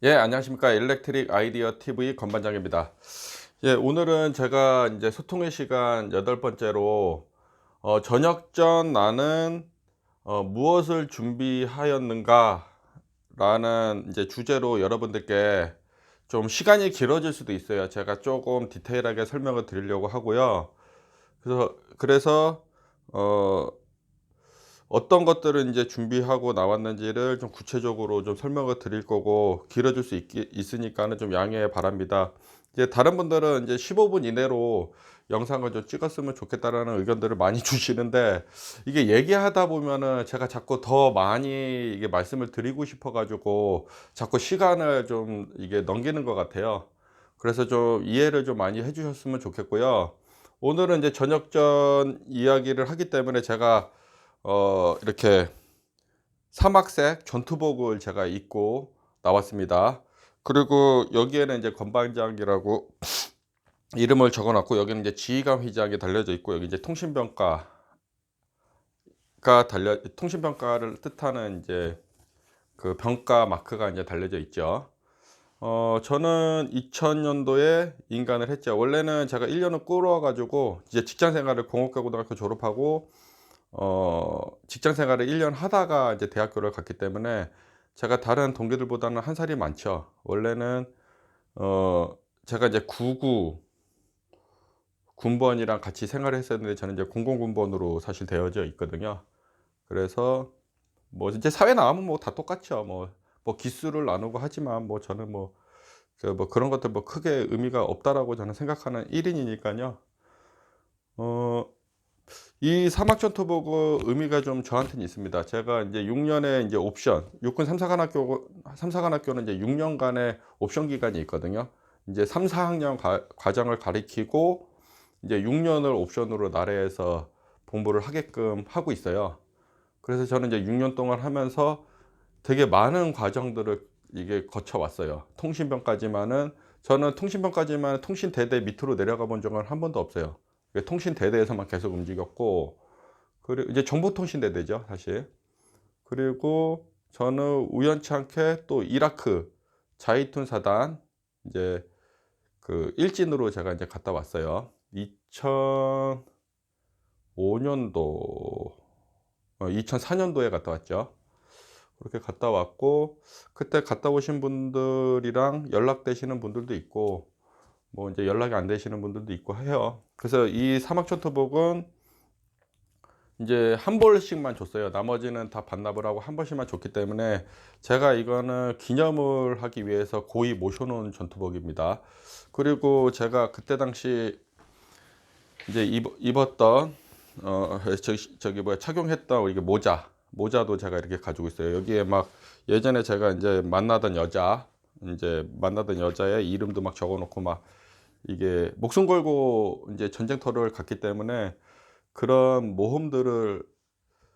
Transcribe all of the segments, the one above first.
예, 안녕하십니까. 일렉트릭 아이디어 TV 건반장입니다. 예, 오늘은 제가 이제 소통의 시간 여덟 번째로 저녁 전 나는 무엇을 준비하였는가 라는 이제 주제로 여러분들께 좀 시간이 길어질 수도 있어요. 제가 조금 디테일하게 설명을 드리려고 하고요. 그래서 어 어떤 것들을 이제 준비하고 나왔는지를 좀 구체적으로 좀 설명을 드릴 거고 길어질 수 있으니까는 좀 양해 바랍니다. 이제 다른 분들은 이제 15분 이내로 영상을 좀 찍었으면 좋겠다라는 의견들을 많이 주시는데, 이게 얘기하다 보면은 제가 자꾸 더 많이 이게 말씀을 드리고 싶어 가지고 자꾸 시간을 좀 이게 넘기는 것 같아요. 그래서 좀 이해를 좀 많이 해 주셨으면 좋겠고요. 오늘은 이제 저녁 전 이야기를 하기 때문에 제가 이렇게 사막색 전투복을 제가 입고 나왔습니다. 그리고 여기에는 이제 건반장이라고 이름을 적어 놨고, 여기는 이제 지휘관 휘장이 달려져 있고, 여기 이제 통신평가를 뜻하는 이제 그 병가 마크가 이제 달려져 있죠. 저는 2000년도에 인간을 했죠. 원래는 제가 1년을 끌어 가지고 이제 직장 생활을 공업과고등학교 졸업하고 직장 생활을 1년 하다가 이제 대학교를 갔기 때문에 제가 다른 동기들보다는 한 살이 많죠. 원래는 어 제가 이제 99 군번이랑 같이 생활을 했었는데, 저는 이제 00 군번으로 사실 되어져 있거든요. 그래서 뭐 이제 사회 나가면 뭐 다 똑같죠. 뭐 기수를 나누고 하지만 뭐 저는 뭐 그런 것들 뭐 크게 의미가 없다라고 저는 생각하는 1 인이니까요. 어 이 사막전투복은 의미가 좀 저한테는 있습니다. 제가 인제 6 년의 인제 옵션, 육군 삼사관학교는 이제 6 년간의 옵션 기간이 있거든요. 인제 3-4 학년 과정을 가리키고 이제 6 년을 옵션으로 나라에서 복무를 하게끔 하고 있어요. 그래서 저는 이제 6년 동안 하면서 되게 많은 과정들을 이게 거쳐 왔어요. 저는 통신병까지만 통신대대 밑으로 내려가 본 적은 한 번도 없어요. 통신대대에서만 계속 움직였고, 그리고 이제 정보통신대대죠, 사실. 그리고 저는 우연치 않게 또 이라크 자이툰 사단 이제 그 일진으로 제가 이제 갔다 왔어요. 2005 년도 2004 년도에 갔다 왔죠. 그렇게 갔다 왔고, 그때 갔다 오신 분들이랑 연락되시는 분들도 있고 뭐 인제 연락이 안 되시는 분들도 있고 해요. 그래서 이 사막천토복은 인제 한 벌씩만 줬어요. 나머지는 다 반납을 하고 한 벌씩만 줬기 때문에 제가 이거는 기념을 하기 위해서 고이 모셔 놓은 전투복입니다. 그리고 제가 그때 당시 이제 입었던 저기 뭐야 착용했던 이게 모자도 제가 이렇게 가지고 있어요. 여기에 막 예전에 제가 인제 만나던 여자의 이름도 막 적어 놓고 막, 이게 목숨 걸고 인제 전쟁터를 갔기 때문에 그런 모험들을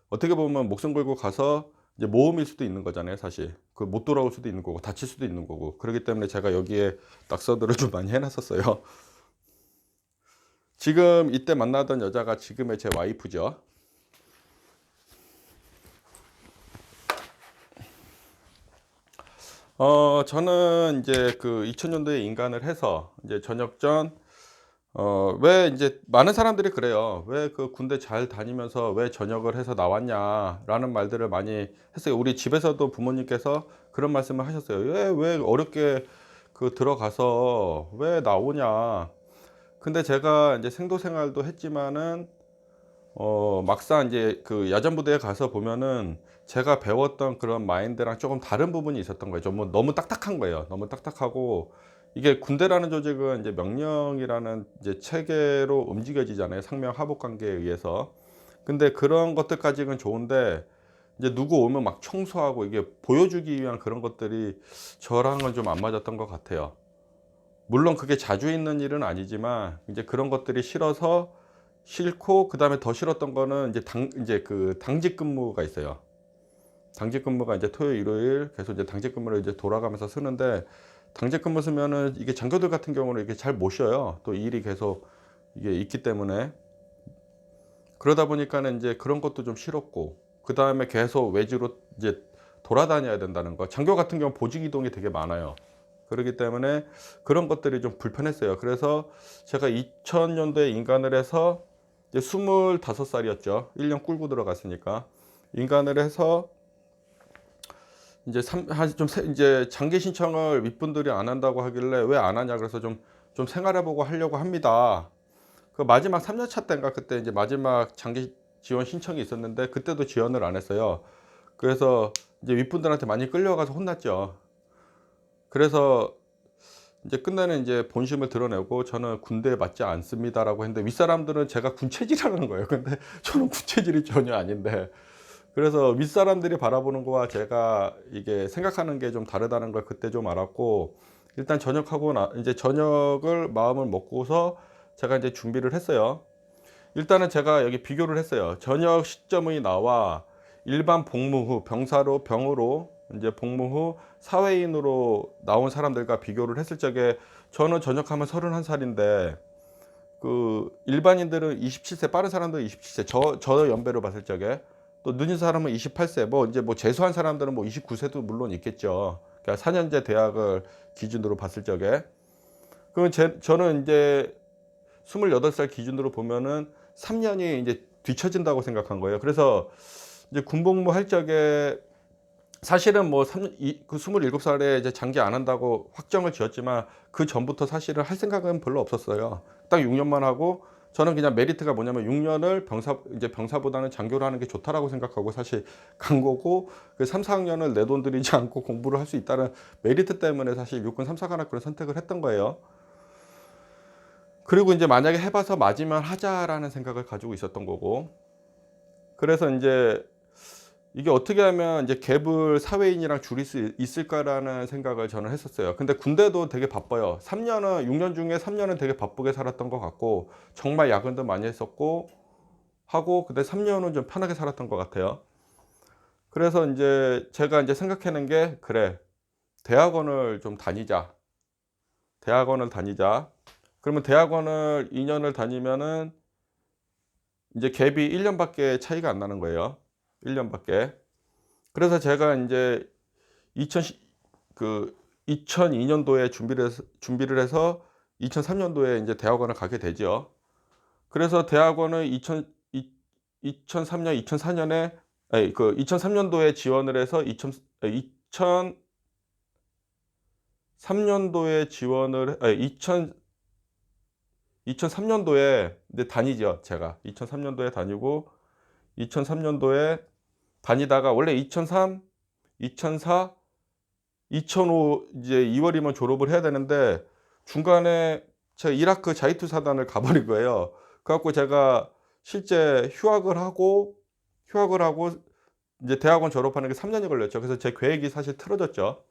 어떻게 보면 목숨 걸고 가서 이제 모험일 수도 있는 거잖아요, 사실. 못 돌아올 수도 있는 거고 다칠 수도 있는 거고. 그러기 때문에 제가 여기에 낙서들을 좀 많이 해 놨었어요. 지금 이때 만나던 여자가 지금의 제 와이프죠. 저는 인제 그 2000 년도에 인간을 해서 인제 전역 전 왜 인제 많은 사람들이 그래요. "왜 그 군대 잘 다니면서 왜 전역을 해서 나왔냐?"라는 말들을 많이 했어요. 우리 집에서도 부모님께서 그런 말씀을 하셨어요. "왜 어렵게 그 들어가서 왜 나오냐." 근데 제가 인제 생도 생활도 했지만은 막상 인제 그 야전부대에 가서 보면은 제가 배웠던 그런 마인드랑 쪼금 다른 부분이 있었던 거예요. 좀 너무 딱딱한 거예요. 너무 딱딱하고, 이게 군대라는 조직은 이제 명령이라는 이제 체계로 움직여지잖아요, 상명 하복 관계에 의해서. 근데 그런 것들까지는 좋은데 이제 누구 오면 막 청소하고 이게 보여주기 위한 그런 것들이 저랑은 좀 안 맞았던 것 같아요. 물론 그게 자주 있는 일은 아니지만 인제 그런 것들이 싫고, 그다음에 더 싫었던 거는 인제 그 당직 근무가 있어요. 당직 근무가 이제 토요일, 일요일 계속 이제 당직 근무를 이제 돌아가면서 쓰는데, 당직 근무 쓰면은 이게 장교들 같은 경우는 이게 잘 못 쉬어요. 또 일이 계속 이게 있기 때문에. 그러다 보니까는 인제 그런 것도 좀 싫었고, 그다음에 계속 외주로 이제 돌아다녀야 된다는 거. 장교 같은 경우 보직 이동이 되게 많아요. 그렇기 때문에 그런 것들이 좀 불편했어요. 그래서 제가 2000년도에 인간을 해서 이제 25살이었죠. 1년 꿀고 들어갔으니까. 인간을 해서 이제 이제 장기 신청을 윗분들이 안 한다고 하길래 왜 안 하냐 그래서 좀 생활해 보고 하려고 합니다. 그 마지막 3년 차 때인가 그때 이제 마지막 장기 지원 신청이 있었는데 그때도 지원을 안 했어요. 그래서 이제 윗분들한테 많이 끌려가서 혼났죠. 그래서 이제 끝내는 이제 본심을 드러내고 저는 군대에 맞지 않습니다라고 했는데 윗사람들은 제가 군체질이라는 거예요. 근데 저는 군체질이 전혀 아닌데 그래서 윗사람들이 바라보는 거와 제가 이게 생각하는 게 좀 다르다는 걸 그때 좀 알았고 일단 전역하고 이제 전역을 마음을 먹고서 제가 이제 준비를 했어요. 일단은 제가 여기 비교를 했어요. 전역 시점이 나와 일반 복무 후 병으로 이제 복무 후 사회인으로 나온 사람들과 비교를 했을 적에 저는 전역하면 31살인데 그 일반인들은 27세, 빠른 사람들은 27세, 저 연배로 봤을 적에 또 늦은 사람은 28세, 뭐 이제 뭐 재수한 사람들은 뭐 29세도 물론 있겠죠. 그러니까 4년제 대학을 기준으로 봤을 적에 그러면 저는 이제 28살 기준으로 보면은 3년이 이제 뒤처진다고 생각한 거예요. 그래서 이제 군복무 할 적에 사실은 뭐 그 27살에 이제 장기 안 한다고 확정을 지었지만 그 전부터 사실은 할 생각은 별로 없었어요. 딱 6년만 하고 저는 그냥 메리트가 뭐냐면 6년을 병사보다는 장교를 하는 게 좋다라고 생각하고 사실 간 거고 그 3, 4학년을 내 돈 들이지 않고 공부를 할 수 있다는 메리트 때문에 사실 육군 3, 4관학교를 선택을 했던 거예요. 그리고 이제 만약에 해봐서 맞으면 하자라는 생각을 가지고 있었던 거고 그래서 이제 이게 어떻게 하면 이제 갭을 사회인이랑 줄일 수 있을까라는 생각을 저는 했었어요. 근데 군대도 되게 바빠요. 6년 중에 3년은 되게 바쁘게 살았던 것 같고 정말 야근도 많이 했었고 하고 근데 3년은 좀 편하게 살았던 것 같아요. 그래서 이제 제가 이제 생각하는 게 그래 대학원을 좀 다니자. 대학원을 다니자. 그러면 대학원을 2년을 다니면은 이제 갭이 1년밖에 차이가 안 나는 거예요. 1년밖에. 그래서 제가 이제 2000, 그 2002년도에 준비를 해서 2003년도에 이제 대학원을 가게 되죠. 그래서 대학원을 2003년, 2004년에 아니 그 2003년도에 지원을 해서 2003년도에 지원을 아니 2003년도에 이제 다니죠. 제가 2003년도에 다니고 2003년도에 다니다가 원래 2003, 2004, 2005 이제 2월이면 졸업을 해야 되는데 중간에 제가 이라크 자이투 사단을 가버린 거예요. 그래갖고 제가 실제 휴학을 하고 이제 대학원 졸업하는 게 3년이 걸렸죠. 그래서 제 계획이 사실 틀어졌죠.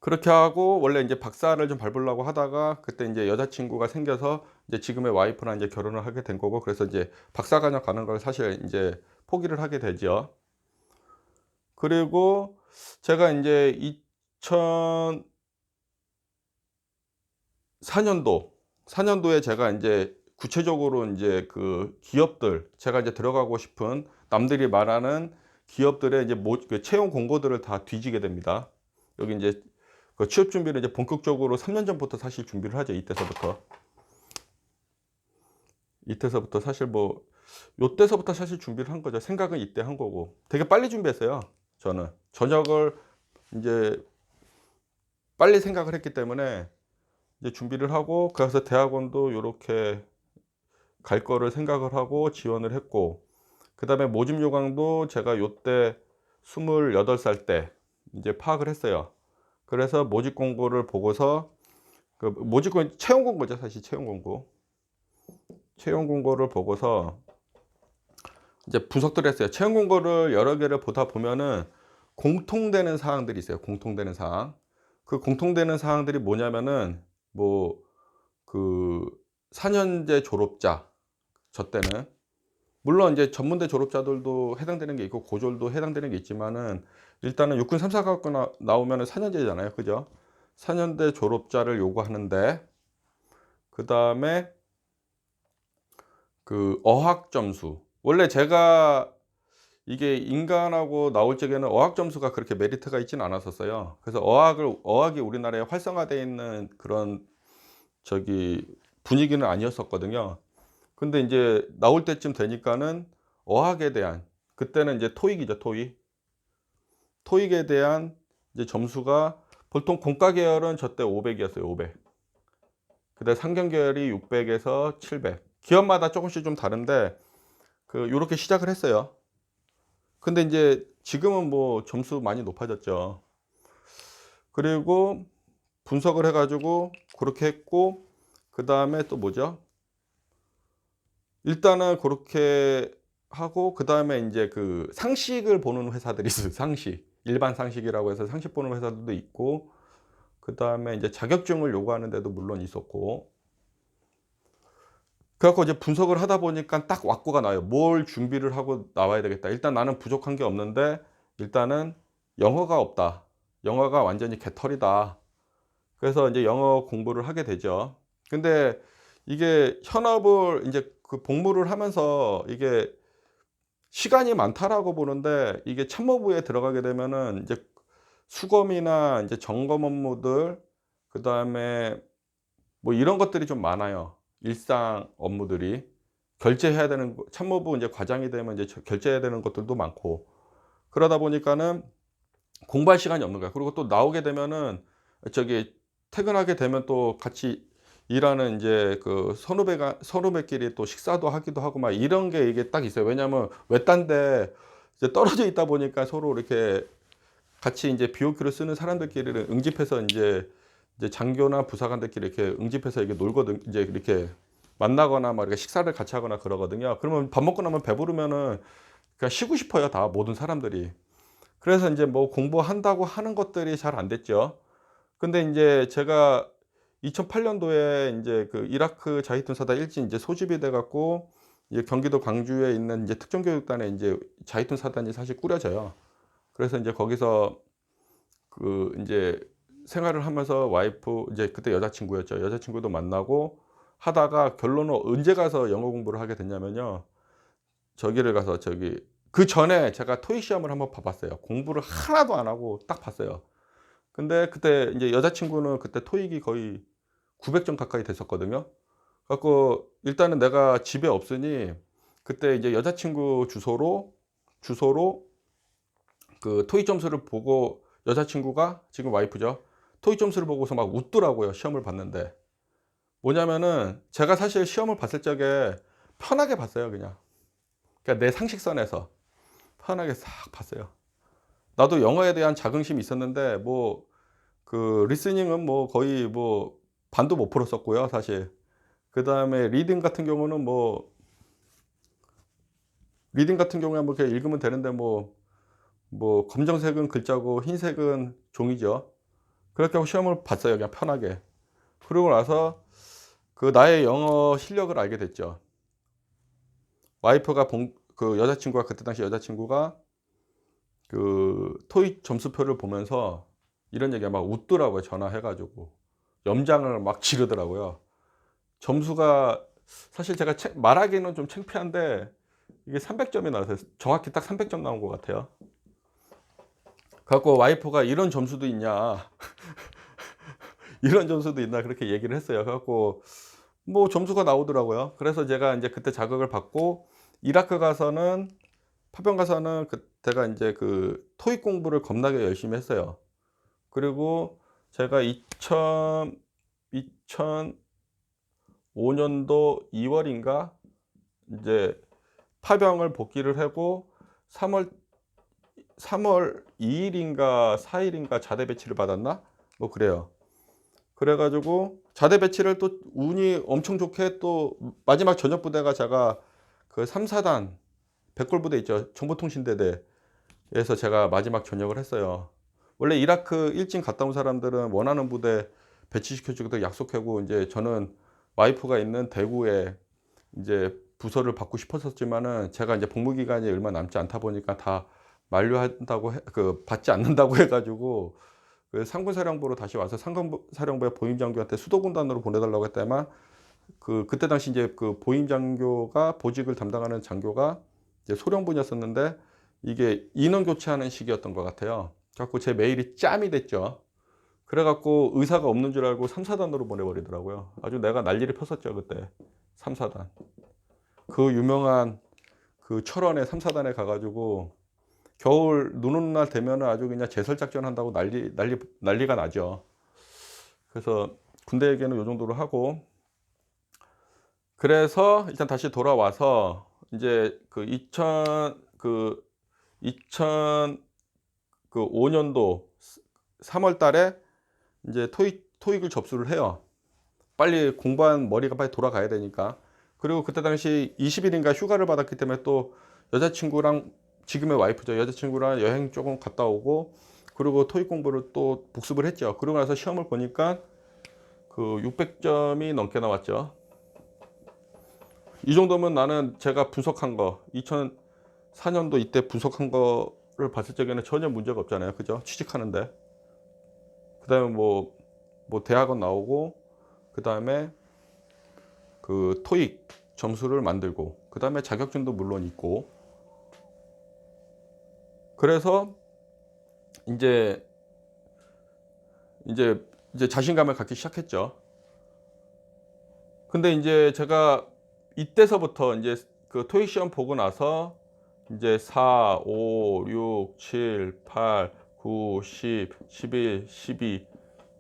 그렇게 하고 원래 이제 박사를 좀 밟으려고 하다가 그때 이제 여자친구가 생겨서 이제 지금의 와이프랑 이제 결혼을 하게 된 거고 그래서 이제 박사과정 가는 걸 사실 이제 포기를 하게 되죠. 그리고 제가 이제 2004년도에 제가 이제 구체적으로 이제 그 기업들 제가 이제 들어가고 싶은 남들이 말하는 기업들의 이제 그 채용 공고들을 다 뒤지게 됩니다. 여기 이제 그 취업 준비를 이제 본격적으로 3년 전부터 사실 준비를 하죠. 이때서부터 사실 뭐 요때서부터 사실 준비를 한 거죠. 생각은 이때 한 거고 되게 빨리 준비했어요. 저는 전역을 이제 빨리 생각을 했기 때문에 이제 준비를 하고 그래서 대학원도 요렇게 갈 거를 생각을 하고 지원을 했고 그다음에 모집 요강도 제가 요때 28살 때 이제 파악을 했어요. 그래서 모집 공고를 보고서 그 모집 공고 채용 공고죠. 사실 채용 공고를 보고서 이제 분석들을 했어요. 채용 공고를 여러 개를 보다 보면은 공통되는 사항들이 있어요. 공통되는 사항. 그 공통되는 사항들이 뭐냐면은 뭐 그 4년제 졸업자 저 때는 물론 이제 전문대 졸업자들도 해당되는 게 있고 고졸도 해당되는 게 있지만은 일단은 육군 3, 4학과 나오면은 4년제잖아요. 그죠? 4년대 졸업자를 요구하는데 그다음에 그 어학 점수 원래 제가 이게 인간하고 나올 적에는 어학 점수가 그렇게 메리트가 있지는 않았었어요. 그래서 어학이 우리나라에 활성화되어 있는 그런 저기 분위기는 아니었었거든요. 근데 인제 나올 때쯤 되니까는 어학에 대한, 그때는 이제 토익이죠, 토익. 토익에 대한 이제 점수가 보통 공과 계열은 저 때 500 이었어요, 500. 그다음에 상경 계열이 600 에서 700. 기업마다 쪼금씩 좀 다른데 요렇게 시작을 했어요. 근데 인제 지금은 뭐 점수 많이 높아졌죠. 그리고 분석을 해 가지고 고렇게 했고, 그다음에 또 뭐죠? 일단은 고렇게 하고 그다음에 인제 상식을 보는 회사들이 있어요, 상식. 일반 상식이라고 해서 상식 보는 회사들도 있고, 그다음에 인제 자격증을 요구하는 데도 물론 있었고. 그래 갖고 이제 분석을 하다 보니깐 딱 왁구가 나요. '뭘 준비를 하고 나와야 되겠다. 일단 나는 부족한 게 없는데 일단은 영어가 없다. 영어가 완전히 개털이다.' 그래서 인제 영어 공부를 하게 되죠. 근데 이게 현업을 인제 복무를 하면서 이게 '시간이 많다.'라고 보는데, 이게 참모부에 들어가게 되면은 인제 수검이나 인제 점검 업무들, 그다음에 뭐 이런 것들이 좀 많아요. 일상 업무들이. 결제해야 되는 거, 참모부 인제 과장이 되면 이제 결제해야 되는 것들도 많고. 그러다 보니까는 공부할 시간이 없는 거야. 그리고 또 나오게 되면은 저기 퇴근하게 되면 또 같이 일하는 인제 선후배끼리 또 식사도 하기도 하고 막 이런 게 이게 딱 있어요. 왜냐하면 외딴 데 이제 떨어져 있다 보니까 서로 이렇게 같이 인제 BOQ를 쓰는 사람들끼리는 응집해서 이제 장교나 부사관들끼리 이렇게 응집해서 이렇게 놀거든, 이제 이렇게 만나거나 막 이렇게 식사를 같이 하거나 그러거든요. 그러면 밥 먹고 나면 배부르면은 그냥 쉬고 싶어요, 다 모든 사람들이. 그래서 인제 뭐 공부한다고 하는 것들이 잘 안 됐죠. 근데 인제 제가 2008 년도에 인제 이라크 자히툰 사단 1진 인제 소집이 돼 갖고 이제 경기도 광주에 있는 인제 특전교육단에 인제 자히툰 사단이 사실 꾸려져요. 그래서 인제 거기서 인제 생활을 하면서 와이프, 이제 그때 여자친구였죠. 여자친구도 만나고 하다가 결론은 언제 가서 영어 공부를 하게 됐냐면요. 저기를 가서 그전에 제가 토익 시험을 한번 봐 봤어요. 공부를 하나도 안 하고 딱 봤어요. 근데 그때 인제 여자친구는 그때 토익이 거의 900점 가까이 됐었거든요. 그래 갖고 일단은 내가 집에 없으니 그때 이제 여자친구 주소로 토익 점수를 보고, 여자친구가 지금 와이프죠. 토익 점수를 보고서 막 웃더라고요, 시험을 봤는데. 뭐냐면은 제가 사실 시험을 봤을 적에 편하게 봤어요, 그냥. 그러니까 내 상식선에서 편하게 싹 봤어요. 나도 영어에 대한 자긍심이 있었는데 뭐 리스닝은 뭐 거의 뭐 반도 못 풀었었고요, 사실. 그다음에 리딩 같은 경우에 뭐 이렇게 읽으면 되는데 뭐 검정색은 글자고 흰색은 종이죠. 그렇게 하고 시험을 봤어요, 그냥 편하게. 그러고 나서 나의 영어 실력을 알게 됐죠. 와이프가 여자친구가, 그때 당시 여자친구가 토익 점수표를 보면서 이런 얘기가 막 웃더라고요, 전화해 가지고. 염장을 막 지르더라고요. 점수가 사실 제가 말하기는 좀 창피한데 이게 300 점이 나왔어요. 정확히 딱 300점 나온 것 같아요. 그래 갖고 와이프가 "이런 점수도 있냐. 이런 점수도 있나." 그렇게 얘기를 했어요. 그래 갖고 뭐 점수가 나오더라고요. 그래서 제가 인제 그때 자극을 받고 이라크 가서는, 파병 가서는 그때가 인제 토익 공부를 겁나게 열심히 했어요. 그리고 제가 2005 년도 2 월인가 인제 파병을 복귀를 하고 3월 2 일인가 4 일인가 자대 배치를 받았나? 뭐 그래요. 그래 가지고 자대 배치를 또 운이 엄청 좋게 또 마지막 전역 부대가 제가 3 사단 백골 부대 있죠. 정보통신대대에서 제가 마지막 전역을 했어요. 원래 이라크 일진 갔다 온 사람들은 원하는 부대 배치시켜 주기도 약속하고, 인제 저는 와이프가 있는 대구에 인제 부서를 받고 싶었었지만은 제가 인제 복무 기간이 얼마 남지 않다 보니까 다 만료한다고 받지 않는다고 해 가지고 상군사령부로 다시 와서 상군사령부의 보임장교한테 수도군단으로 보내 달라고 했더니만 그때 당시 인제 보임장교가 보직을 담당하는 장교가 이제 소령분이었었는데 이게 인원 교체하는 시기였던 것 같아요. 그래갖고 제 메일이 짬이 됐죠. 그래갖고 의사가 없는 줄 알고 3, 4단으로 보내버리더라고요. 아주 내가 난리를 폈었죠 그때. 3, 4단. 그 유명한 그 철원에 3, 4단에 가가지고 겨울 눈 오는 날 되면은 아주 그냥 제설작전 한다고 난리가 나죠. 그래서 군대 얘기는 요 정도로 하고, 그래서 일단 다시 돌아와서 이제 그 2005년도 3월 달에 이제 토익을 접수를 해요. 빨리 공부한 머리가 빨리 돌아가야 되니까. 그리고 그때 당시 20일인가 휴가를 받았기 때문에 또 여자친구랑, 지금의 와이프죠, 여자친구랑 여행 조금 갔다 오고, 그리고 토익 공부를 또 복습을 했죠. 그러고 나서 시험을 보니까 그 600점이 넘게 나왔죠. 이 정도면 나는 제가 분석한 거 2004년도 이때 분석한 거를 봤을 적에는 전혀 문제가 없잖아요. 그죠? 취직하는데. 그 다음에 뭐 대학원 나오고, 그 다음에 그 토익 점수를 만들고, 그 다음에 자격증도 물론 있고. 그래서 이제 자신감을 갖기 시작했죠. 근데 이제 제가 이때서부터 이제 그 토익 시험 보고 나서 이제 4, 5, 6, 7, 8, 9, 10, 11, 12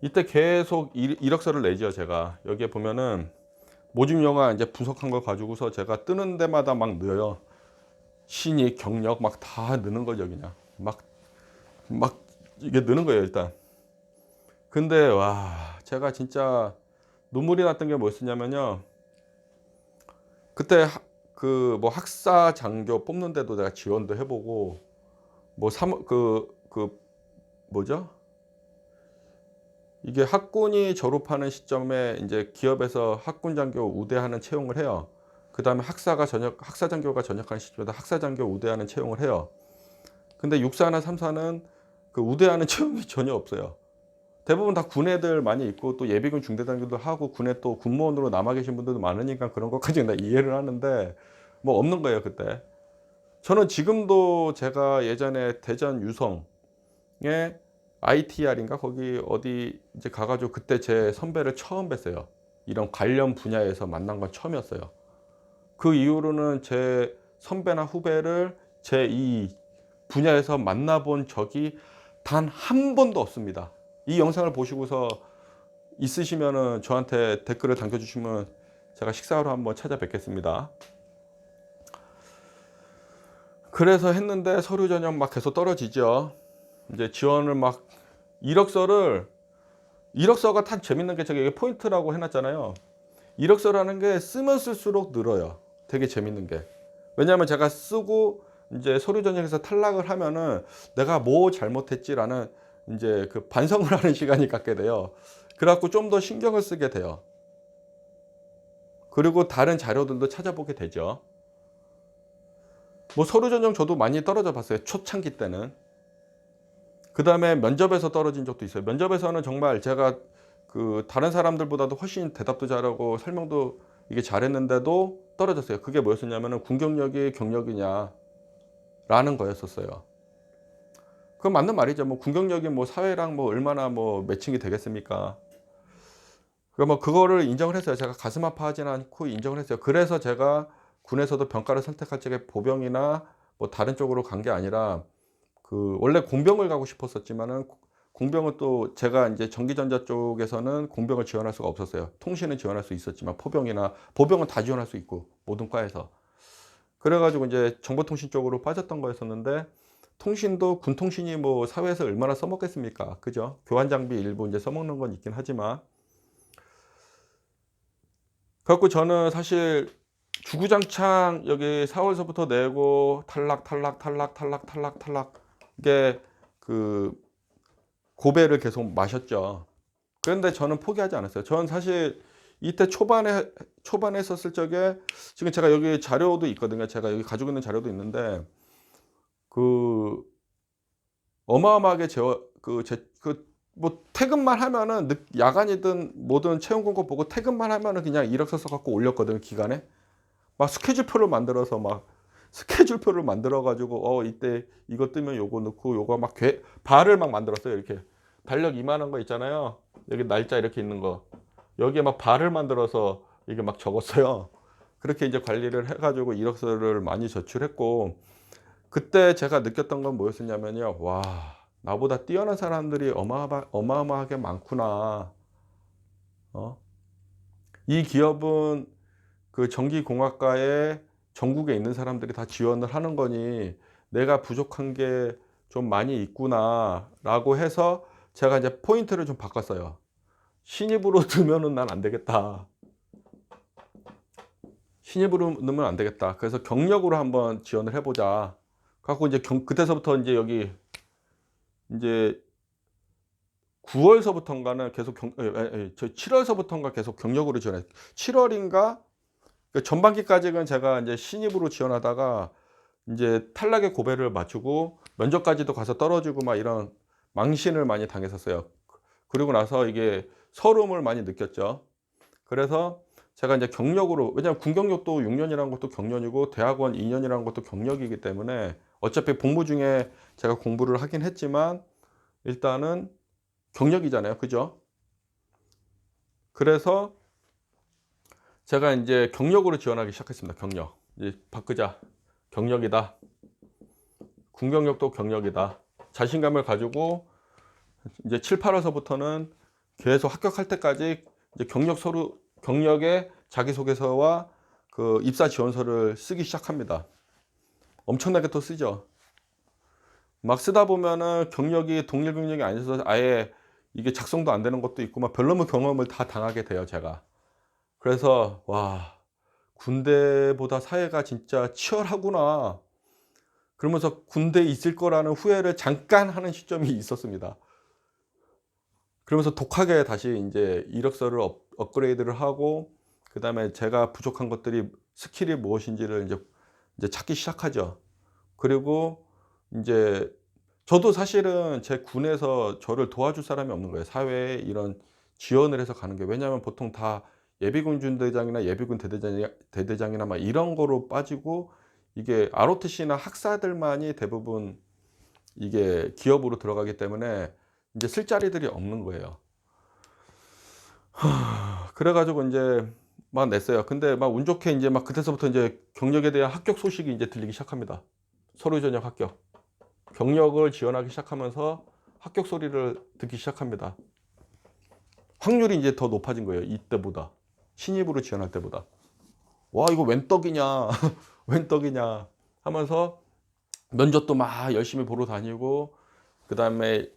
이때 계속 이력서를 내죠. 제가 여기에 보면은 모집 영화 이제 분석한 걸 가지고서 제가 뜨는 데마다 막 넣어요. 신입, 경력 막 다 넣는 거죠. 그냥 막 이게 넣는 거예요 일단. 근데 와, 제가 진짜 눈물이 났던 게 뭐였냐면요, 그때 그 뭐 학사 장교 뽑는데도 내가 지원도 해보고, 뭐 뭐죠? 이게 학군이 졸업하는 시점에 이제 기업에서 학군 장교 우대하는 채용을 해요. 그 다음에 학사 장교가 전역하는 시점에도 학사 장교 우대하는 채용을 해요. 근데 육사나 삼사는 그 우대하는 채용이 전혀 없어요. 대부분 다 군애들 많이 있고, 또 예비군 중대장교도 하고, 군에 또 군무원으로 남아 계신 분들도 많으니까 그런 것까지 다 이해를 하는데, 뭐 없는 거예요 그때. 저는 지금도 제가 예전에 대전 유성에 ITR인가 거기 어디 이제 가가지고 그때 제 선배를 처음 뵀어요. 이런 관련 분야에서 만난 건 처음이었어요. 그 이후로는 제 선배나 후배를 제 이 분야에서 만나본 적이 단 한 번도 없습니다. 이 영상을 보시고서 있으시면은 저한테 댓글을 남겨주시면 제가 식사하러 한번 찾아뵙겠습니다. 그래서 했는데 서류 전형 막 계속 떨어지죠. 이제 지원을 막 이력서가 다 재밌는 게, 제가 이게 포인트라고 해놨잖아요. 이력서라는 게 쓰면 쓸수록 늘어요. 되게 재밌는 게. 왜냐하면 제가 쓰고 이제 서류 전형에서 탈락을 하면은 내가 뭐 잘못했지라는 이제 그 반성을 하는 시간이 갖게 돼요. 그래갖고 좀 더 신경을 쓰게 돼요. 그리고 다른 자료들도 찾아보게 되죠. 뭐 서류 전형 저도 많이 떨어져 봤어요. 초창기 때는. 그 다음에 면접에서 떨어진 적도 있어요. 면접에서는 정말 제가 그 다른 사람들보다도 훨씬 대답도 잘하고 설명도 이게 잘했는데도 떨어졌어요. 그게 뭐였었냐면은 군경력이 경력이냐 라는 거였었어요. 그건 맞는 말이죠. 뭐 군경력이 뭐 사회랑 뭐 얼마나 뭐 매칭이 되겠습니까? 그러니까 뭐 그거를 인정을 했어요. 제가 가슴 아파하지는 않고 인정을 했어요. 그래서 제가 군에서도 병과를 선택할 적에 보병이나 뭐 다른 쪽으로 간 게 아니라, 그 원래 공병을 가고 싶었었지만은, 공병은 또 제가 이제 전기전자 쪽에서는 공병을 지원할 수가 없었어요. 통신은 지원할 수 있었지만 보병은 다 지원할 수 있고 모든 과에서. 그래가지고 이제 정보통신 쪽으로 빠졌던 거였었는데, 통신도 군통신이 뭐 사회에서 얼마나 써먹겠습니까? 그죠? 교환 장비 일부 이제 써먹는 건 있긴 하지만. 그래갖고 저는 사실 주구장창 여기 4월서부터 내고 탈락 이게 그 고배를 계속 마셨죠. 그런데 저는 포기하지 않았어요. 저는 사실 이때 초반에 했었을 적에, 지금 제가 여기 자료도 있거든요. 제가 여기 가지고 있는 자료도 있는데, 그 어마어마하게 뭐 퇴근만 하면은 야간이든 뭐든 채용 공고 보고 퇴근만 하면은 그냥 이력서 써갖고 올렸거든요. 기간에 막 스케줄표를 만들어서 막 스케줄표를 만들어 가지고 이때 이거 뜨면 요거 넣고 요거 막 발을 막 만들었어요. 이렇게 달력 이만한 거 있잖아요. 여기 날짜 이렇게 있는 거. 여기에 막 발을 만들어서 이게 막 적었어요. 그렇게 이제 관리를 해 가지고 이력서를 많이 제출했고, 그때 제가 느꼈던 건 뭐였었냐면요. '와, 나보다 뛰어난 사람들이 어마어마하게 많구나. 어? 이 기업은 그 전기공학과에 전국에 있는 사람들이 다 지원을 하는 거니 내가 부족한 게 좀 많이 있구나.'라고 해서 제가 이제 포인트를 좀 바꿨어요. '신입으로 넣으면은 난 안 되겠다. 신입으로 넣으면 안 되겠다. 그래서 경력으로 한번 지원을 해 보자.' 갖고 이제 그때서부터 인제 여기 인제 9 월서부턴가는 계속 저 7 월서부턴가 계속 경력으로 지원했 7 월인가 그 전반기까지는 제가 인제 신입으로 지원하다가 인제 탈락의 고배를 맞추고 면접까지도 가서 떨어지고 막 이런 망신을 많이 당했었어요. 그리고 나서 이게 서러움을 많이 느꼈죠. 그래서 제가 인제 경력으로, 왜냐하면 군경력도 6 년이라는 것도 경력이고 대학원 2 년이라는 것도 경력이기 때문에 어차피 복무 중에 제가 공부를 하긴 했지만 일단은 경력이잖아요. 그죠? 그래서 제가 인제 경력으로 지원하기 시작했습니다. 경력. 이제 바꾸자. 경력이다. 군경력도 경력이다. 자신감을 가지고 이제 7-8 월서부터는 계속 합격할 때까지 이제 경력에 자기소개서와 그 입사 지원서를 쓰기 시작합니다. 엄청나게 또 쓰죠. 막 쓰다 보면은 경력이 동일 경력이 아니어서 아예 이게 작성도 안 되는 것도 있고 막 별놈의 경험을 다 당하게 돼요, 제가. 그래서 '와, 군대보다 사회가 진짜 치열하구나.' 그러면서 군대에 있을 거라는 후회를 잠깐 하는 시점이 있었습니다. 그러면서 독하게 다시 인제 이력서를 업그레이드를 하고 그다음에 제가 부족한 것들이 스킬이 무엇인지를 인제 찾기 시작하죠. 그리고 인제 저도 사실은 제 군에서 저를 도와줄 사람이 없는 거예요. 사회에 이런 지원을 해서 가는 게. 왜냐하면 보통 다 예비군 준대장이나 예비군 대대장이나 막 이런 거로 빠지고, 이게 ROTC나 학사들만이 대부분 이게 기업으로 들어가기 때문에 인제 쓸 자리들이 없는 거예요. 그래 가지고 인제 막 냈어요. 근데 막 운 좋게 인제 막 그때서부터 인제 경력에 대한 합격 소식이 인제 들리기 시작합니다. 서류 전형 합격. 경력을 지원하기 시작하면서 합격 소리를 듣기 시작합니다. 확률이 인제 더 높아진 거예요, 이때보다. 신입으로 지원할 때보다. '와, 이거 웬 떡이냐. 웬 떡이냐.' 하면서 면접도 막 열심히 보러 다니고 그다음에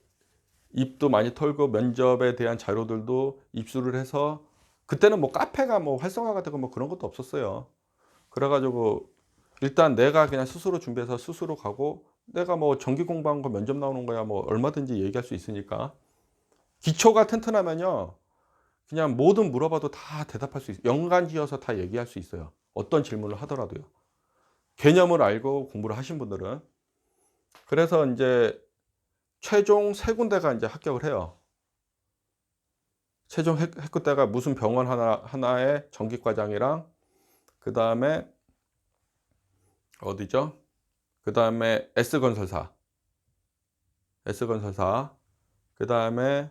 입도 많이 털고 면접에 대한 자료들도 입수를 해서, 그때는 뭐 카페가 뭐 활성화가 되고 뭐 그런 것도 없었어요. 그래 가지고 일단 내가 그냥 스스로 준비해서 스스로 가고, 내가 뭐 전기 공부한 거 면접 나오는 거야 뭐 얼마든지 얘기할 수 있으니까. 기초가 튼튼하면요, 그냥 뭐든 물어봐도 다 대답할 수 있어요. 연관지어서 다 얘기할 수 있어요, 어떤 질문을 하더라도요. 개념을 알고 공부를 하신 분들은. 그래서 인제 최종 3 군데가 인제 합격을 해요. 최종 했 무슨 병원 하나의 전기과장이랑 그다음에 어디죠? 그다음에 S건설사. 그다음에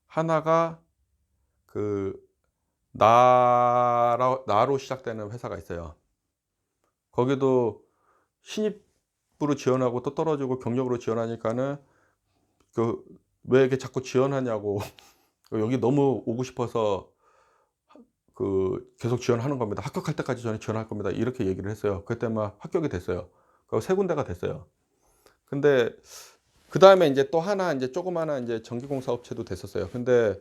하나가 그 나로 시작되는 회사가 있어요. 거기도 신입으로 지원하고 또 떨어지고 경력으로 지원하니까는 그 "왜 이렇게 자꾸 지원하냐."고 "여기 너무 오고 싶어서 계속 지원하는 겁니다. 합격할 때까지 저는 지원할 겁니다." 이렇게 얘기를 했어요. 그때 막 합격이 됐어요. 그 3 군데가 됐어요. 근데 그다음에 인제 또 하나 인제 조그마한 인제 전기공사 업체도 됐었어요. 근데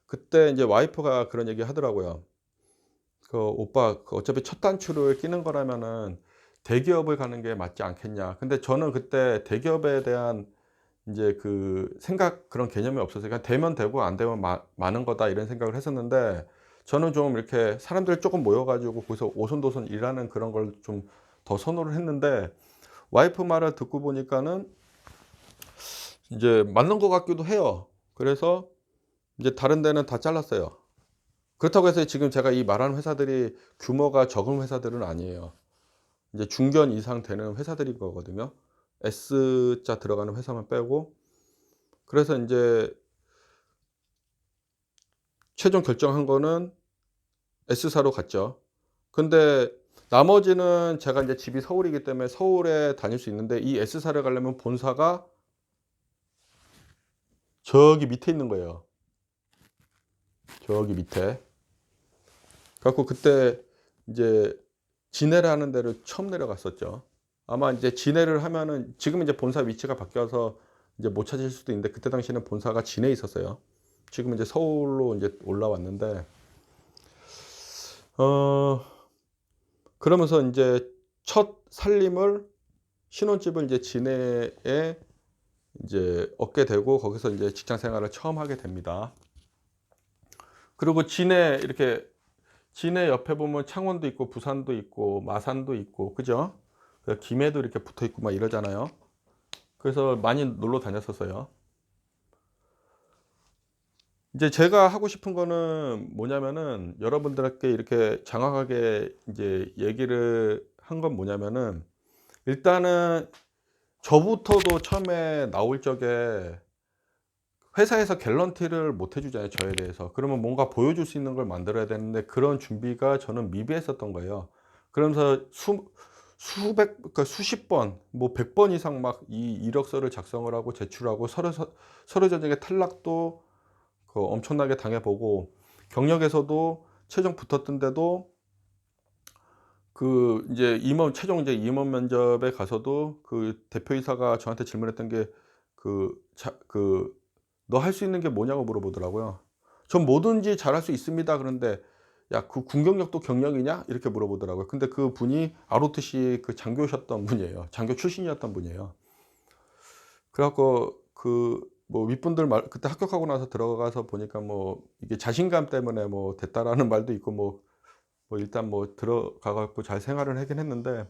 그때 인제 와이프가 그런 얘기 하더라고요. "오빠, 어차피 첫 단추를 끼는 거라면은 대기업을 가는 게 맞지 않겠냐." 근데 저는 그때 대기업에 대한 인제 그런 개념이 없었어요. 그냥 '되면 되고 안 되면 마는 거다.' 이런 생각을 했었는데, 저는 좀 이렇게 사람들 쪼끔 모여 가지고 거기서 오손도손 일하는 그런 걸 좀 더 선호를 했는데, 와이프 말을 듣고 보니까는 인제 맞는 것 같기도 해요. 그래서 인제 다른 데는 다 잘랐어요. 그렇다고 해서 지금 제가 이 말하는 회사들이 규모가 적은 회사들은 아니에요. 이제 중견 이상 되는 회사들인 거거든요. S자 들어가는 회사만 빼고. 그래서 인제 최종 결정한 거는 S사로 갔죠. 근데 나머지는 제가 인제 집이 서울이기 때문에 서울에 다닐 수 있는데 이 S사를 가려면 본사가 저기 밑에 있는 거예요. 저기 밑에. 그래 갖고 그때 인제 진해를 하는 데를 처음 내려갔었죠. 아마 인제 진해를 하면은 지금 이제 본사 위치가 바뀌어서 이제 못 찾으실 수도 있는데 그때 당시에는 본사가 진해에 있었어요. 지금은 이제 서울로 인제 올라왔는데 어 그러면서 인제 첫 살림을 신혼집을 이제 진해에 인제 얻게 되고 거기서 인제 직장 생활을 처음 하게 됩니다. 그리고 진해 이렇게 진해 옆에 보면 창원도 있고 부산도 있고 마산도 있고 그죠? 그 김해도 이렇게 붙어 있고 막 이러잖아요. 그래서 많이 놀러 다녔었어요. 이제 제가 하고 싶은 거는 뭐냐면은 여러분들께 이렇게 장황하게 인제 얘기를 한 건 뭐냐면은 일단은 저부터도 처음에 나올 적에 회사에서 개런티를 못 해 주잖아요, 저에 대해서. 그러면 뭔가 보여줄 수 있는 걸 만들어야 되는데 그런 준비가 저는 미비했었던 거예요. 그러면서 수백 그러니까 수십 번 뭐 100번 이상 막 이 이력서를 작성을 하고 제출하고 서류 전형의 탈락도 엄청나게 당해 보고 경력에서도 최종 붙었던데도 인제 임원 최종 이제 임원 면접에 가서도 그 대표이사가 저한테 질문했던 게 그 자 "너 할 수 있는 게 뭐냐."고 물어보더라고요. "전 뭐든지 잘할 수 있습니다." 그런데 "야 그 군 경력도 경력이냐?" 이렇게 물어보더라고요. 근데 그분이 ROTC 장교셨던 분이에요. 장교 출신이었던 분이에요. 그래 갖고 뭐 윗분들 말 그때 합격하고 나서 들어가서 보니까 뭐 이게 자신감 때문에 뭐 됐다라는 말도 있고 뭐 일단 뭐 들어가 갖고 잘 생활을 하긴 했는데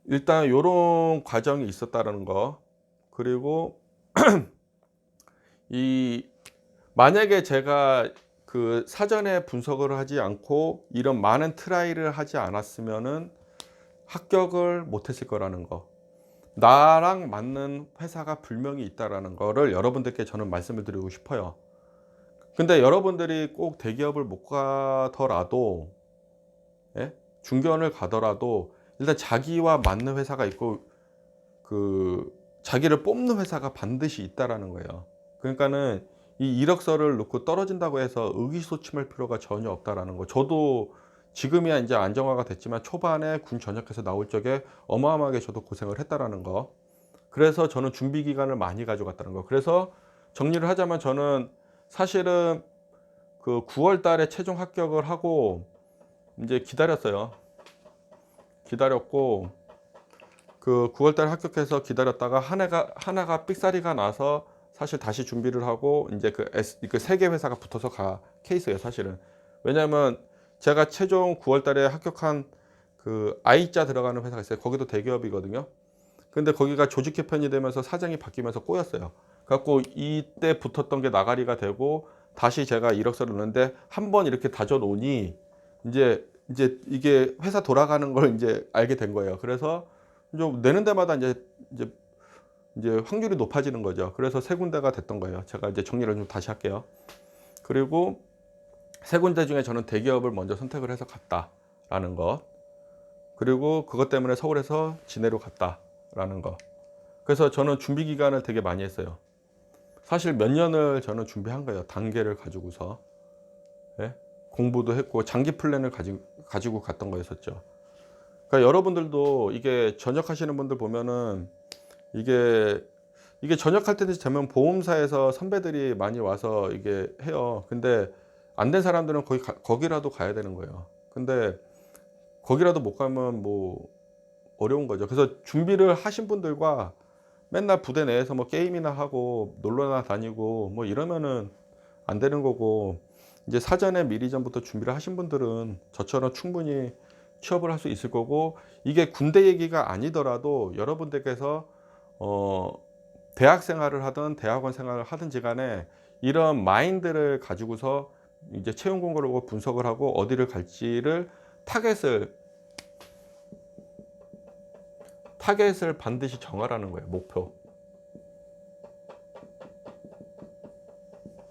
일단 요런 과정이 있었다라는 거. 그리고 이 만약에 제가 사전에 분석을 하지 않고 이런 많은 트라이를 하지 않았으면은 합격을 못 했을 거라는 거. 나랑 맞는 회사가 분명히 있다라는 거를 여러분들께 저는 말씀을 드리고 싶어요. 근데 여러분들이 꼭 대기업을 못 가더라도 예? 중견을 가더라도 일단 자기와 맞는 회사가 있고 그 자기를 뽑는 회사가 반드시 있다라는 거예요. 그러니까는 이 이력서를 넣고 떨어진다고 해서 의기소침할 필요가 전혀 없다라는 거. 저도 지금이야 인제 안정화가 됐지만 초반에 군 전역해서 나올 적에 어마어마하게 저도 고생을 했다라는 거. 그래서 저는 준비 기간을 많이 가져갔다는 거. 그래서 정리를 하자면 저는 사실은 9월 달에 최종 합격을 하고 인제 기다렸어요. 기다렸고 9월 달에 합격해서 기다렸다가 한 해가 삑사리가 나서 사실 다시 준비를 하고 인제 그 3개 회사가 붙어서 케이스예요 사실은. 왜냐하면 제가 최종 9월 달에 합격한 I자 들어가는 회사가 있어요. 거기도 대기업이거든요. 근데 거기가 조직 개편이 되면서 사장이 바뀌면서 꼬였어요. 그래 갖고 이때 붙었던 게 나가리가 되고 다시 제가 이력서를 넣는데 한 번 이렇게 다져 놓으니 인제 이게 회사 돌아가는 걸 인제 알게 된 거예요. 그래서 좀 내는 데마다 인제 인제 확률이 높아지는 거죠. 그래서 3 군데가 됐던 거예요. 제가 이제 정리를 좀 다시 할게요. 그리고 3 군데 중에 저는 대기업을 먼저 선택을 해서 갔다라는 것. 그리고 그것 때문에 서울에서 진해로 갔다라는 거. 그래서 저는 준비 기간을 되게 많이 했어요. 사실 몇 년을 저는 준비한 거예요, 단계를 가지고서. 예. 공부도 했고 장기 플랜을 가지고 갔던 거였었죠. 그러니까 여러분들도 이게 전역하시는 분들 보면은 이게 전역할 때 되면 보험사에서 선배들이 많이 와서 이게 해요. 근데 안 된 사람들은 거기라도 가야 되는 거예요. 근데 거기라도 못 가면 뭐 어려운 거죠. 그래서 준비를 하신 분들과 맨날 부대 내에서 뭐 게임이나 하고 놀러나 다니고 뭐 이러면은 안 되는 거고 이제 사전에 미리 전부터 준비를 하신 분들은 저처럼 충분히 취업을 할 수 있을 거고 이게 군대 얘기가 아니더라도 여러분들께서 어 대학 생활을 하든 대학원 생활을 하든지 간에 이런 마인드를 가지고서 이제 채용 공고를 보고 분석을 하고 어디를 갈지를 타겟을 타겟을 반드시 정하라는 거예요, 목표.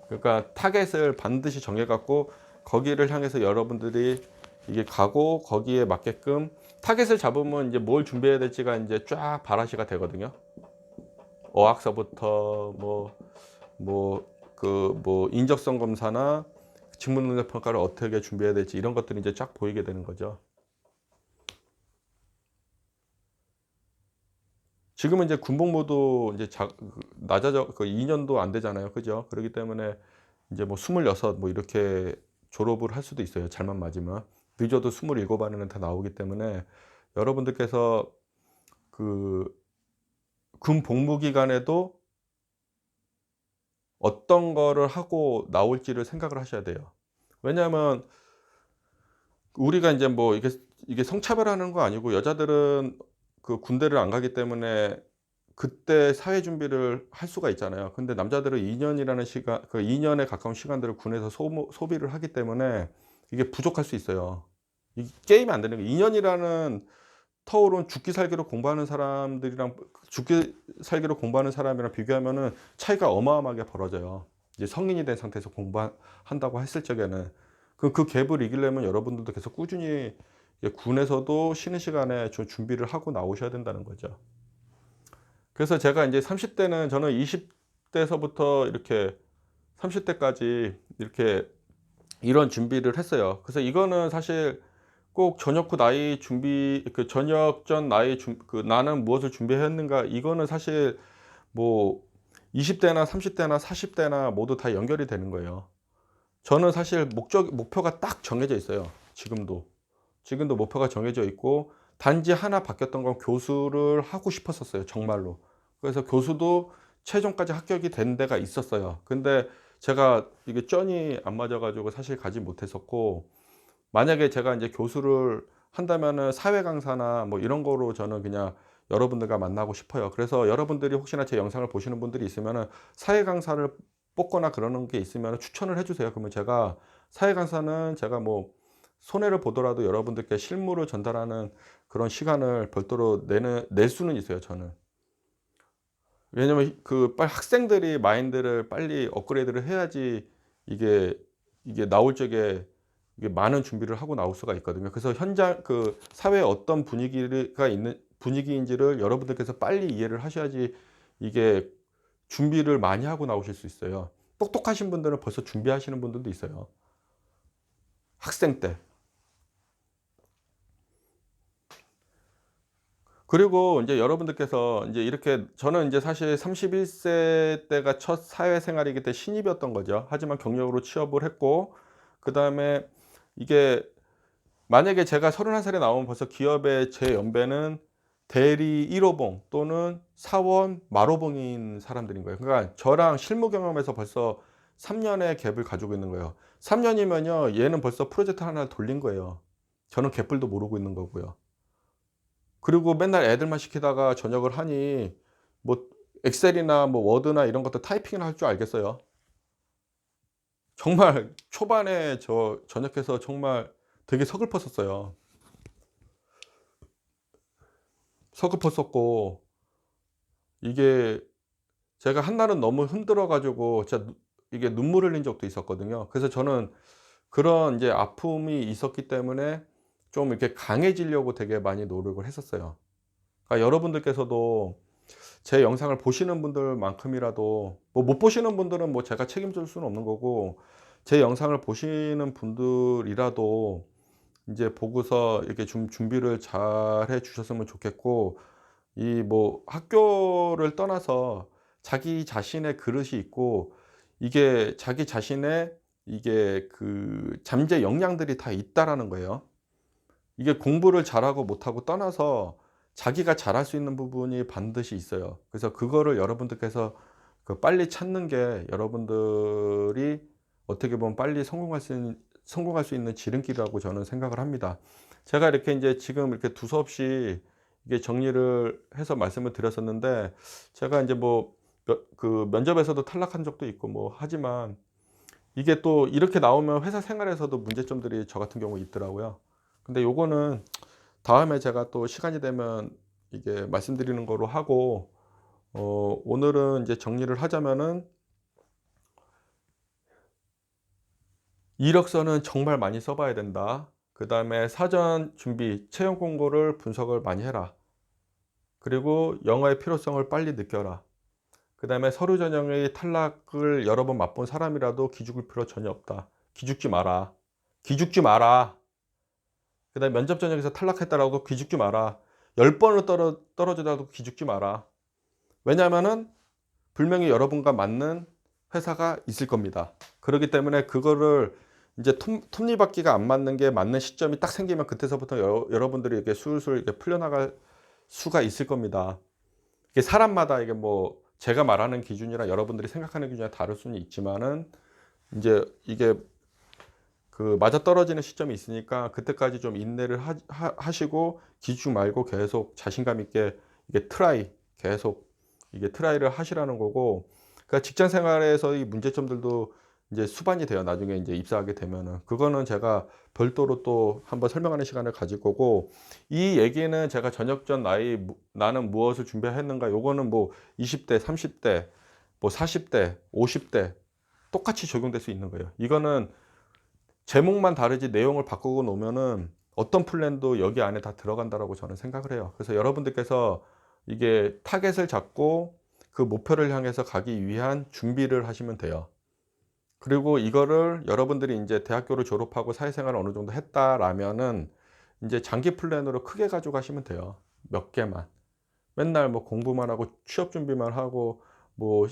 그러니까 타겟을 반드시 정해 갖고 거기를 향해서 여러분들이 이게 가고 거기에 맞게끔 타겟을 잡으면 이제 뭘 준비해야 될지가 이제 쫙 발아시가 되거든요. 어학서부터 뭐 인적성 검사나 직무능력 평가를 어떻게 준비해야 될지 이런 것들이 이제 쫙 보이게 되는 거죠. 지금은 이제 군복무도 이제 낮아져 2년도 안 되잖아요. 그죠? 그렇기 때문에 이제 뭐 26 뭐 이렇게 졸업을 할 수도 있어요. 잘만 맞으면. 늦어도 27 안에는 다 나오기 때문에 여러분들께서 그 군 복무 기간에도 어떤 거를 하고 나올지를 생각을 하셔야 돼요. 왜냐하면 우리가 인제 뭐 이게 성차별하는 거 아니고 여자들은 그 군대를 안 가기 때문에 그때 사회 준비를 할 수가 있잖아요. 근데 남자들은 2 년이라는 시간, 그 2 년에 가까운 시간들을 군에서 소비를 하기 때문에 이게 부족할 수 있어요. 이 게임이 안 되는 거예요. 2 년이라는 터울은 죽기 살기로 공부하는 사람들이랑 죽기 살기로 공부하는 사람이랑 비교하면은 차이가 어마어마하게 벌어져요. 이제 성인이 된 상태에서 한다고 했을 적에는 그 갭을 이기려면 여러분들도 계속 꾸준히 군에서도 쉬는 시간에 좀 준비를 하고 나오셔야 된다는 거죠. 그래서 제가 이제 30 대는 저는 20 대서부터 이렇게 30 대까지 이렇게 이런 준비를 했어요. 그래서 이거는 사실 꼭 저녁 후 나이 준비, 그 저녁 전 나이 나는 무엇을 준비했는가, 이거는 사실 뭐 20 대나 30 대나 40 대나 모두 다 연결이 되는 거예요. 저는 사실 목표가 딱 정해져 있어요. 지금도 목표가 정해져 있고, 단지 하나 바뀌었던 건 교수를 하고 싶었었어요, 정말로. 그래서 교수도 최종까지 합격이 된 데가 있었어요. 근데 제가 이게 쩐이 안 맞아 가지고 사실 가지 못했었고, 만약에 제가 이제 교수를 한다면은 사회 강사나 뭐 이런 거로 저는 그냥 여러분들과 만나고 싶어요. 그래서 여러분들이 혹시나 제 영상을 보시는 분들이 있으면은 사회 강사를 뽑거나 그러는 게 있으면 추천을 해 주세요. 그러면 제가 사회 강사는 제가 뭐 손해를 보더라도 여러분들께 실무를 전달하는 그런 시간을 별도로 낼 수는 있어요, 저는. 왜냐면 빨리 학생들이 마인드를 빨리 업그레이드를 해야지 이게 나올 적에 이게 많은 준비를 하고 나올 수가 있거든요. 그래서 현장 사회에 어떤 분위기인지를 여러분들께서 빨리 이해를 하셔야지 이게 준비를 많이 하고 나오실 수 있어요. 똑똑하신 분들은 벌써 준비하시는 분들도 있어요, 학생 때. 그리고 인제 여러분들께서 인제 이렇게, 저는 인제 사실 31세 때가 첫 사회생활이기 때문에 신입이었던 거죠. 하지만 경력으로 취업을 했고, 그다음에 이게 만약에 제가 31 살에 나오면 벌써 기업의 제 연배는 대리 1 호봉 또는 사원 말호봉인 사람들인 거예요. 그러니까 저랑 실무 경험에서 벌써 3 년의 갭을 가지고 있는 거예요. 3 년이면요, 얘는 벌써 프로젝트 하나를 돌린 거예요. 저는 갯불도 모르고 있는 거고요. 그리고 맨날 애들만 시키다가 전역을 하니 뭐 엑셀이나 뭐 워드나 이런 것도 타이핑을 할 줄 알겠어요? 정말 초반에 전역해서 정말 되게 서글펐었어요. 서글펐었고, 이게 제가 한날은 너무 힘들어 가지고 진짜 이게 눈물 흘린 적도 있었거든요. 그래서 저는 그런 인제 아픔이 있었기 때문에 좀 이렇게 강해지려고 되게 많이 노력을 했었어요. 그러니까 여러분들께서도 제 영상을 보시는 분들만큼이라도, 뭐 못 보시는 분들은 뭐 제가 책임질 수는 없는 거고, 제 영상을 보시는 분들이라도 인제 보고서 이렇게 좀 준비를 잘 해 주셨으면 좋겠고, 이 뭐 학교를 떠나서 자기 자신의 그릇이 있고, 이게 자기 자신의 이게 잠재 역량들이 다 있다라는 거예요. 이게 공부를 잘하고 못하고 떠나서 자기가 잘할 수 있는 부분이 반드시 있어요. 그래서 그거를 여러분들께서 빨리 찾는 게 여러분들이 어떻게 보면 빨리 성공할 수 있는 지름길이라고 저는 생각을 합니다. 제가 이렇게 인제 지금 이렇게 두서없이 이게 정리를 해서 말씀을 드렸었는데, 제가 인제 뭐 면접에서도 탈락한 적도 있고 뭐 하지만, 이게 또 이렇게 나오면 회사 생활에서도 문제점들이 저 같은 경우에 있더라고요. 근데 요거는 다음에 제가 또 시간이 되면 이게 말씀드리는 거로 하고, 오늘은 이제 정리를 하자면은 이력서는 정말 많이 써 봐야 된다. 그다음에 사전 준비, 채용 공고를 분석을 많이 해라. 그리고 영어의 필요성을 빨리 느껴라. 그다음에 서류 전형의 탈락을 여러 번 맛본 사람이라도 기죽을 필요 전혀 없다. 기죽지 마라. 기죽지 마라. 그다음에 면접 전형에서 탈락했다라고 기죽지 마라. 10번을 떨어지더라도 기죽지 마라. 왜냐하면은 분명히 여러분과 맞는 회사가 있을 겁니다. 그렇기 때문에 그거를 이제 톱니바퀴가 안 맞는 게 맞는 시점이 딱 생기면 그때서부터 여러분들이 이렇게 술술 이렇게 풀려나갈 수가 있을 겁니다. 이게 사람마다 이게 뭐 제가 말하는 기준이랑 여러분들이 생각하는 기준이 다를 수는 있지만은 이제 이게 그 맞아떨어지는 시점이 있으니까 그때까지 좀 인내를 하시고 기죽 말고 계속 자신감 있게 이게 계속 이게 트라이를 하시라는 거고, 그러니까 직장 생활에서의 문제점들도 이제 수반이 돼요. 나중에 이제 입사하게 되면은. 그거는 제가 별도로 또 한번 설명하는 시간을 가질 거고, 이 얘기는 제가 전역 전 나는 무엇을 준비했는가, 요거는 뭐 20대, 30대, 뭐 40대, 50대 똑같이 적용될 수 있는 거예요. 이거는 제목만 다르지 내용을 바꾸고 놓으면은 어떤 플랜도 여기 안에 다 들어간다라고 저는 생각을 해요. 그래서 여러분들께서 이게 타겟을 잡고 그 목표를 향해서 가기 위한 준비를 하시면 돼요. 그리고 이거를 여러분들이 이제 대학교를 졸업하고 사회생활을 어느 정도 했다라면은 이제 장기 플랜으로 크게 가져가시면 돼요. 몇 개만. 맨날 뭐 공부만 하고 취업 준비만 하고 뭐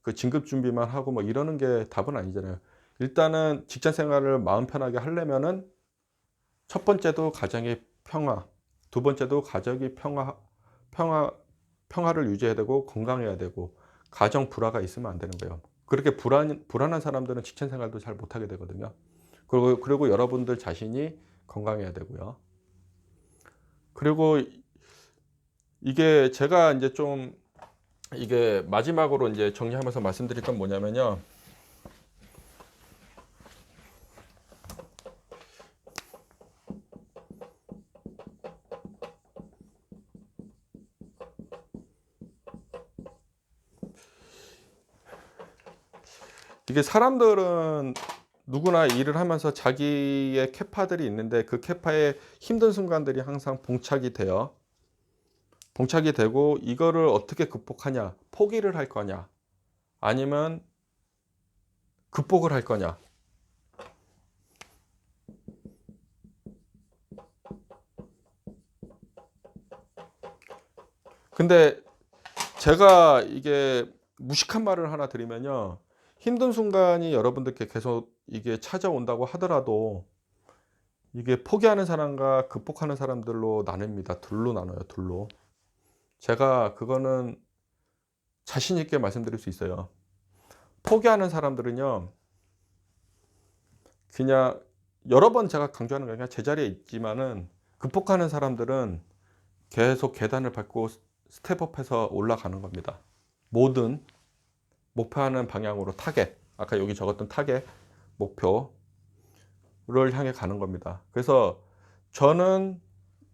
그 진급 준비만 하고 뭐 이러는 게 답은 아니잖아요. 일단은 직장 생활을 마음 편하게 하려면은 첫 번째도 가정의 평화, 두 번째도 가족의 평화, 평화를 유지해야 되고 건강해야 되고, 가정 불화가 있으면 안 되는 거예요. 그렇게 불안한 사람들은 직장 생활도 잘 못하게 되거든요. 그리고 여러분들 자신이 건강해야 되고요. 그리고 이게 제가 이제 좀 이게 마지막으로 이제 정리하면서 말씀드릴 건 뭐냐면요. 이게 사람들은 누구나 일을 하면서 자기의 캐파들이 있는데 그 캐파에 힘든 순간들이 항상 봉착이 돼요. 봉착이 되고 이거를 어떻게 극복하냐? 포기를 할 거냐? 아니면 극복을 할 거냐? 근데 제가 이게 무식한 말을 하나 드리면요. 힘든 순간이 여러분들께 계속 이게 찾아온다고 하더라도 이게 포기하는 사람과 극복하는 사람들로 나뉩니다. 둘로 나눠요, 둘로. 제가 그거는 자신 있게 말씀드릴 수 있어요. 포기하는 사람들은요, 그냥 여러 번 제가 강조하는 게 그냥 제자리에 있지만은, 극복하는 사람들은 계속 계단을 밟고 스텝업해서 올라가는 겁니다. 모든 목표하는 방향으로 타겟, 아까 여기 적었던 타겟, 목표를 향해 가는 겁니다. 그래서 저는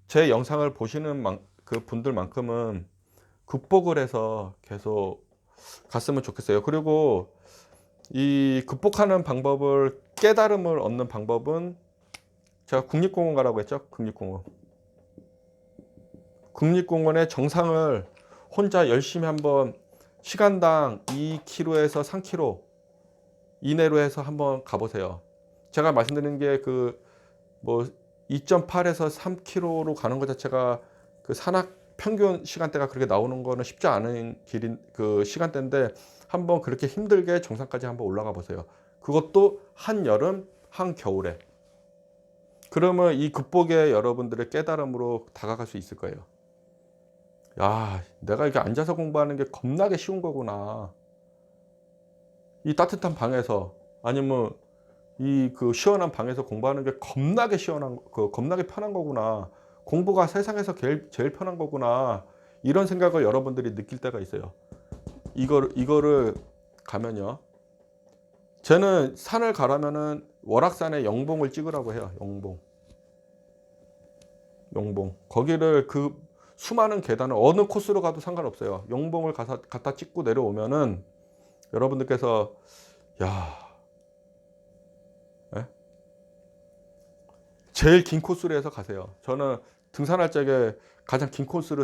제 영상을 보시는 그 분들만큼은 극복을 해서 계속 갔으면 좋겠어요. 그리고 이 극복하는 방법을, 깨달음을 얻는 방법은 제가 국립공원 가라고 했죠. 국립공원. 국립공원의 정상을 혼자 열심히 한번 시간당 2km에서 3km 이내로 해서 한번 가보세요. 제가 말씀드리는 게 그 뭐 2.8에서 3km로 가는 것 자체가 그 산악 평균 시간대가 그렇게 나오는 거는 쉽지 않은 길인 그 시간대인데, 한번 그렇게 힘들게 정상까지 한번 올라가 보세요. 그것도 한여름, 한겨울에. 그러면 이 극복에 여러분들의 깨달음으로 다가갈 수 있을 거예요. 야, 내가 이렇게 앉아서 공부하는 게 겁나게 쉬운 거구나. 이 따뜻한 방에서, 아니면 이 그 시원한 방에서 공부하는 게 겁나게 편한 거구나. 공부가 세상에서 제일 편한 거구나. 이런 생각을 여러분들이 느낄 때가 있어요. 이거를 가면요. 저는 산을 가라면은 월악산에 영봉을 찍으라고 해요. 영봉. 거기를 그 수많은 계단을 어느 코스로 가도 상관없어요. 용봉을 갖다 찍고 내려오면은 여러분들께서 야, 예? 제일 긴 코스로 해서 가세요. 저는 등산할 적에 가장 긴 코스를